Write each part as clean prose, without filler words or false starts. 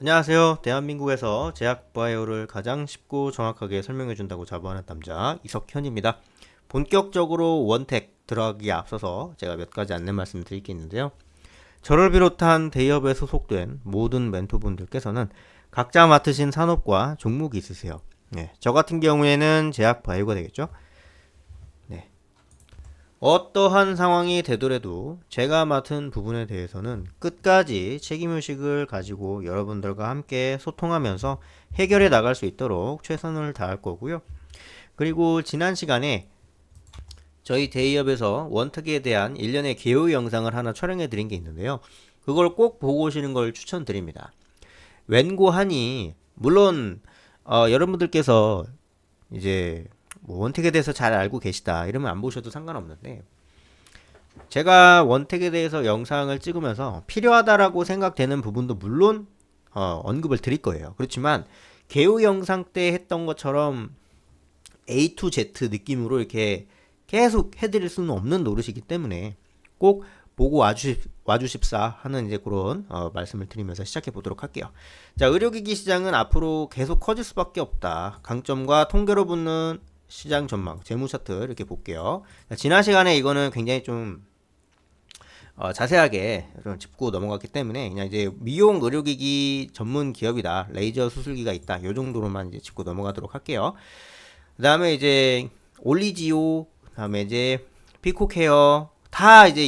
안녕하세요. 대한민국에서 제약 바이오를 가장 쉽고 정확하게 설명해 준다고 자부하는 남자 이석현입니다. 본격적으로 원택 들어가기에 앞서서 제가 몇 가지 안내 말씀을 드릴 게 있는데요. 저를 비롯한 대기업에 소속된 모든 멘토분들께서는 각자 맡으신 산업과 종목이 있으세요. 네, 저 같은 경우에는 제약 바이오가 되겠죠. 네, 어떠한 상황이 되더라도 제가 맡은 부분에 대해서는 끝까지 책임의식을 가지고 여러분들과 함께 소통하면서 해결해 나갈 수 있도록 최선을 다할 거고요. 그리고 지난 시간에 저희 대기업에서 원특에 대한 일련의 개요 영상을 하나 촬영해 드린 게 있는데요. 그걸 꼭 보고 오시는 걸 추천드립니다. 웬고하니 물론 여러분들께서 이제 뭐 원택에 대해서 잘 알고 계시다 이러면 안 보셔도 상관없는데, 제가 원택에 대해서 영상을 찍으면서 필요하다라고 생각되는 부분도 물론 언급을 드릴 거예요. 그렇지만 개요 영상 때 했던 것처럼 A to Z 느낌으로 이렇게 계속 해드릴 수는 없는 노릇이기 때문에 꼭 보고 와주십사 하는 이제 그런 말씀을 드리면서 시작해 보도록 할게요. 자, 의료기기 시장은 앞으로 계속 커질 수밖에 없다. 강점과 통계로 붙는 시장 전망, 재무 차트 이렇게 볼게요. 자, 지난 시간에 이거는 굉장히 좀 자세하게 좀 짚고 넘어갔기 때문에 그냥 이제 미용 의료기기 전문 기업이다, 레이저 수술기가 있다, 요 정도로만 이제 짚고 넘어가도록 할게요. 그 다음에 이제 올리지오, 그 다음에 이제 피코케어 다 이제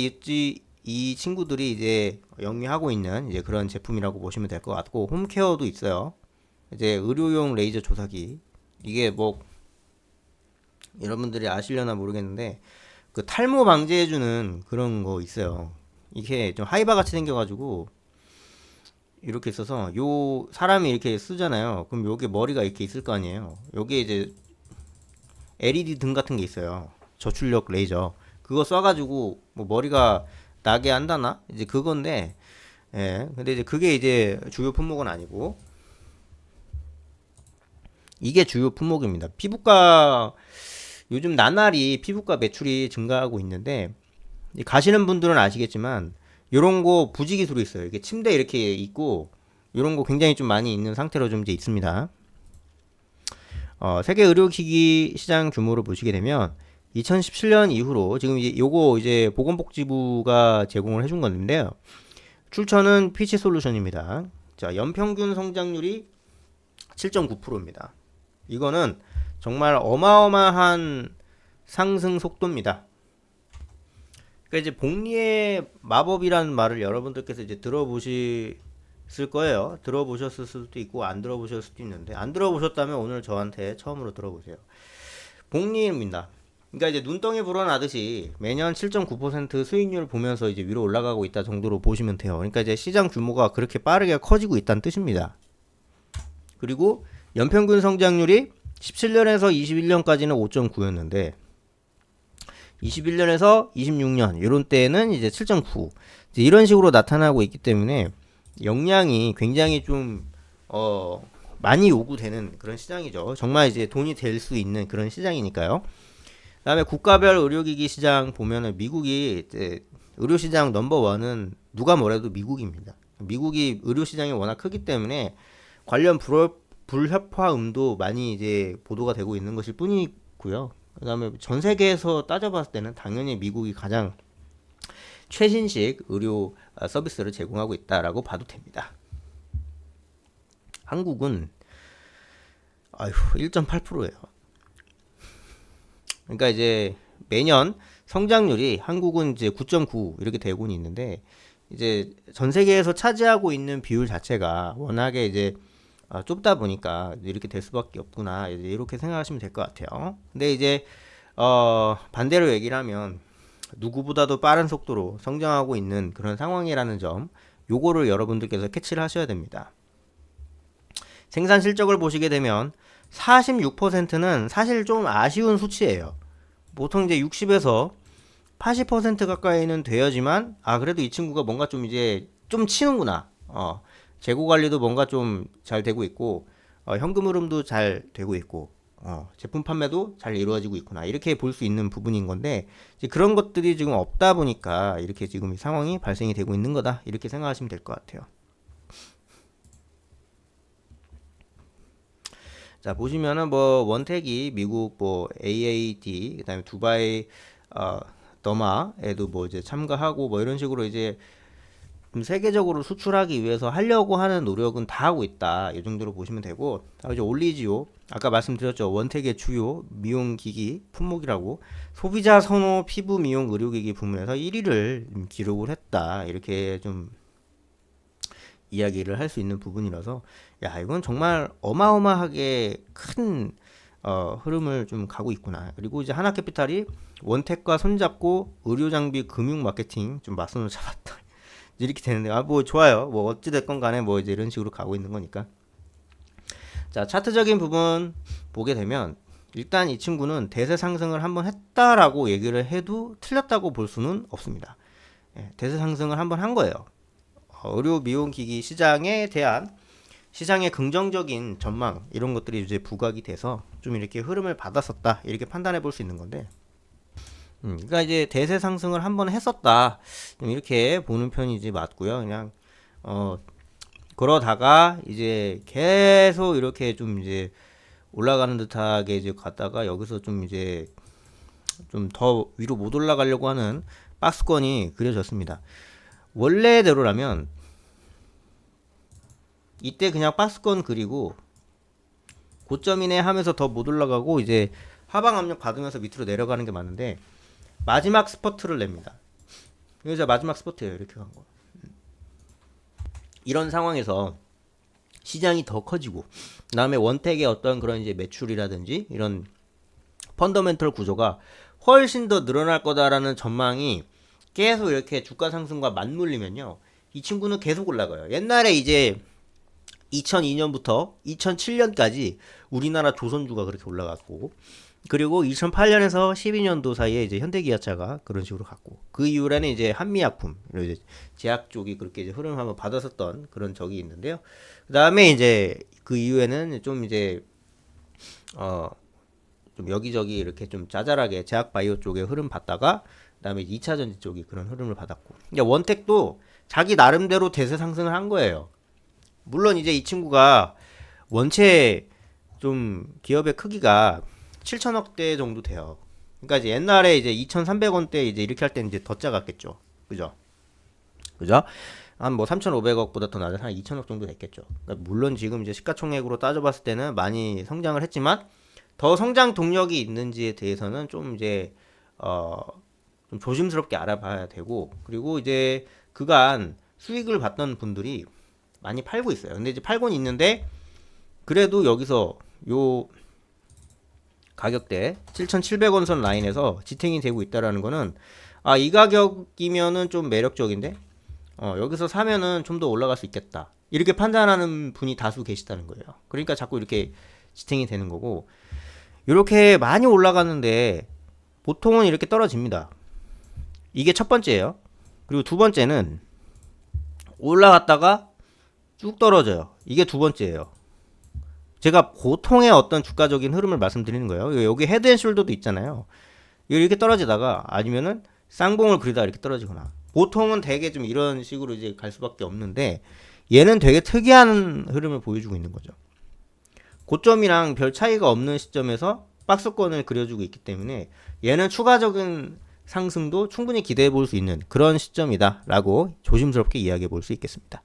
이 친구들이 이제 영위하고 있는 이제 그런 제품이라고 보시면 될 것 같고, 홈케어도 있어요. 이제 의료용 레이저 조사기, 이게 뭐 여러분들이 아시려나 모르겠는데 그 탈모 방지해주는 그런 거 있어요. 이게 좀 하이바 같이 생겨가지고 이렇게 있어서 요 사람이 이렇게 쓰잖아요. 그럼 요게 머리가 이렇게 있을 거 아니에요. 요게 이제 LED 등 같은 게 있어요. 저출력 레이저. 그거 쏴가지고 뭐 머리가 나게 한다나? 이제 그건데, 예. 근데 이제 그게 이제 주요 품목은 아니고, 이게 주요 품목입니다. 피부과, 요즘 나날이 피부과 매출이 증가하고 있는데, 가시는 분들은 아시겠지만, 요런 거 부지 기술이 있어요. 이게 침대 이렇게 있고, 요런 거 굉장히 좀 많이 있는 상태로 좀 이제 있습니다. 세계 의료기기 시장 규모를 보시게 되면 2017년 이후로 지금 이제 요거 이제 보건복지부가 제공을 해준 건데요. 출처는 피치 솔루션입니다. 자, 연평균 성장률이 7.9%입니다. 이거는 정말 어마어마한 상승 속도입니다. 그러니까 이제 복리의 마법이라는 말을 여러분들께서 이제 들어보셨을 거예요. 들어보셨을 수도 있고 안 들어보셨을 수도 있는데, 안 들어보셨다면 오늘 저한테 처음으로 들어보세요. 복리입니다. 그러니까 이제 눈덩이 불어나듯이 매년 7.9% 수익률 보면서 이제 위로 올라가고 있다 정도로 보시면 돼요. 그러니까 이제 시장 규모가 그렇게 빠르게 커지고 있다는 뜻입니다. 그리고 연평균 성장률이 17년에서 21년까지는 5.9였는데 21년에서 26년 이런 때에는 이제 7.9, 이제 이런 식으로 나타나고 있기 때문에 역량이 굉장히 좀 많이 요구되는 그런 시장이죠. 정말 이제 돈이 될 수 있는 그런 시장이니까요. 그다음에 국가별 의료기기 시장 보면은 미국이 이제 의료 시장 넘버 원은 누가 뭐래도 미국입니다. 미국이 의료 시장이 워낙 크기 때문에 관련 불협화음도 많이 이제 보도가 되고 있는 것일 뿐이고요. 그다음에 전 세계에서 따져봤을 때는 당연히 미국이 가장 최신식 의료 서비스를 제공하고 있다라고 봐도 됩니다. 한국은 1.8%예요. 그러니까 이제 매년 성장률이 한국은 이제 9.9 이렇게 되고 있는데, 이제 전 세계에서 차지하고 있는 비율 자체가 워낙에 이제 좁다 보니까 이렇게 될 수밖에 없구나, 이제 이렇게 생각하시면 될 것 같아요. 근데 이제 반대로 얘기를 하면 누구보다도 빠른 속도로 성장하고 있는 그런 상황이라는 점, 요거를 여러분들께서 캐치를 하셔야 됩니다. 생산 실적을 보시게 되면 46%는 사실 좀 아쉬운 수치예요. 보통 이제 60에서 80% 가까이는 돼야지만, 그래도 이 친구가 뭔가 좀 이제 좀 치는구나, 재고 관리도 뭔가 좀 잘 되고 있고, 현금 흐름도 잘 되고 있고, 제품 판매도 잘 이루어지고 있구나, 이렇게 볼 수 있는 부분인 건데, 이제 그런 것들이 지금 없다 보니까 이렇게 지금 이 상황이 발생이 되고 있는 거다, 이렇게 생각하시면 될 것 같아요. 자, 보시면은 뭐 원택이 미국 뭐 AAD 그다음에 두바이 어 더마에도 뭐 이제 참가하고 뭐 이런 식으로 이제 좀 세계적으로 수출하기 위해서 하려고 하는 노력은 다 하고 있다. 이 정도로 보시면 되고, 이제 올리지오 아까 말씀드렸죠. 원택의 주요 미용기기 품목이라고 소비자 선호 피부 미용 의료기기 부문에서 1위를 기록을 했다. 이렇게 좀 이야기를 할 수 있는 부분이라서 야 이건 정말 어마어마하게 큰 흐름을 좀 가고 있구나. 그리고 이제 하나캐피탈이 원택과 손잡고 의료장비 금융 마케팅 좀 맞선을 잡았다. 이렇게 되는데 뭐 좋아요. 뭐 어찌 됐건 간에 뭐 이제 이런 식으로 가고 있는 거니까. 자, 차트적인 부분 보게 되면 일단 이 친구는 대세 상승을 한번 했다라고 얘기를 해도 틀렸다고 볼 수는 없습니다. 예, 대세 상승을 한번 한 거예요. 의료 미용 기기 시장에 대한 시장의 긍정적인 전망 이런 것들이 이제 부각이 돼서 좀 이렇게 흐름을 받았었다 이렇게 판단해 볼 수 있는 건데, 그러니까 이제 대세 상승을 한번 했었다 좀 이렇게 보는 편이 이제 맞고요. 그냥 그러다가 이제 계속 이렇게 좀 이제 올라가는 듯하게 이제 갔다가 여기서 좀 이제 좀 더 위로 못 올라가려고 하는 박스권이 그려졌습니다. 원래대로라면 이때 그냥 박스권 그리고 고점이네 하면서 더 못 올라가고 이제 하방 압력 받으면서 밑으로 내려가는 게 맞는데 마지막 스퍼트를 냅니다. 이제 마지막 스퍼트예요. 이렇게 간 거. 이런 상황에서 시장이 더 커지고 그다음에 원택의 어떤 그런 이제 매출이라든지 이런 펀더멘털 구조가 훨씬 더 늘어날 거다라는 전망이 계속 이렇게 주가 상승과 맞물리면요. 이 친구는 계속 올라가요. 옛날에 이제 2002년부터 2007년까지 우리나라 조선주가 그렇게 올라갔고, 그리고 2008년에서 12년도 사이에 이제 현대기아차가 그런 식으로 갔고, 그 이후에는 이제 한미약품, 이제 제약 쪽이 그렇게 이제 흐름을 한번 받았었던 그런 적이 있는데요. 그 다음에 이제 그 이후에는 좀 이제 좀 여기저기 이렇게 좀 자잘하게 제약 바이오 쪽에 흐름 받다가 그다음에 2차 전지 쪽이 그런 흐름을 받았고, 그러니까 원택도 자기 나름대로 대세 상승을 한 거예요. 물론 이제 이 친구가 원체 좀 기업의 크기가 7천억대 정도 돼요. 그러니까 이제 옛날에 이제 2,300원대 이제 이렇게 할 때는 이제 더 작았겠죠. 그죠? 그죠? 한 뭐 3,500억보다 더 낮은 한 2천억 정도 됐겠죠. 그러니까 물론 지금 이제 시가총액으로 따져봤을 때는 많이 성장을 했지만 더 성장 동력이 있는지에 대해서는 좀 이제 좀 조심스럽게 알아봐야 되고, 그리고 이제 그간 수익을 봤던 분들이 많이 팔고 있어요. 근데 이제 팔고는 있는데 그래도 여기서 요 가격대 7,700원 선 라인에서 지탱이 되고 있다라는 거는 이 가격이면은 좀 매력적인데 여기서 사면은 좀 더 올라갈 수 있겠다 이렇게 판단하는 분이 다수 계시다는 거예요. 그러니까 자꾸 이렇게 지탱이 되는 거고, 이렇게 많이 올라가는데 보통은 이렇게 떨어집니다. 이게 첫 번째예요. 그리고 두 번째는 올라갔다가 쭉 떨어져요. 이게 두 번째예요. 제가 보통의 어떤 주가적인 흐름을 말씀드리는 거예요. 여기 헤드앤숄더도 있잖아요. 이렇게 떨어지다가 아니면은 쌍봉을 그리다가 이렇게 떨어지거나, 보통은 되게 좀 이런 식으로 이제 갈 수밖에 없는데 얘는 되게 특이한 흐름을 보여주고 있는 거죠. 고점이랑 별 차이가 없는 시점에서 박스권을 그려주고 있기 때문에 얘는 추가적인 상승도 충분히 기대해 볼 수 있는 그런 시점이다 라고 조심스럽게 이야기해 볼 수 있겠습니다.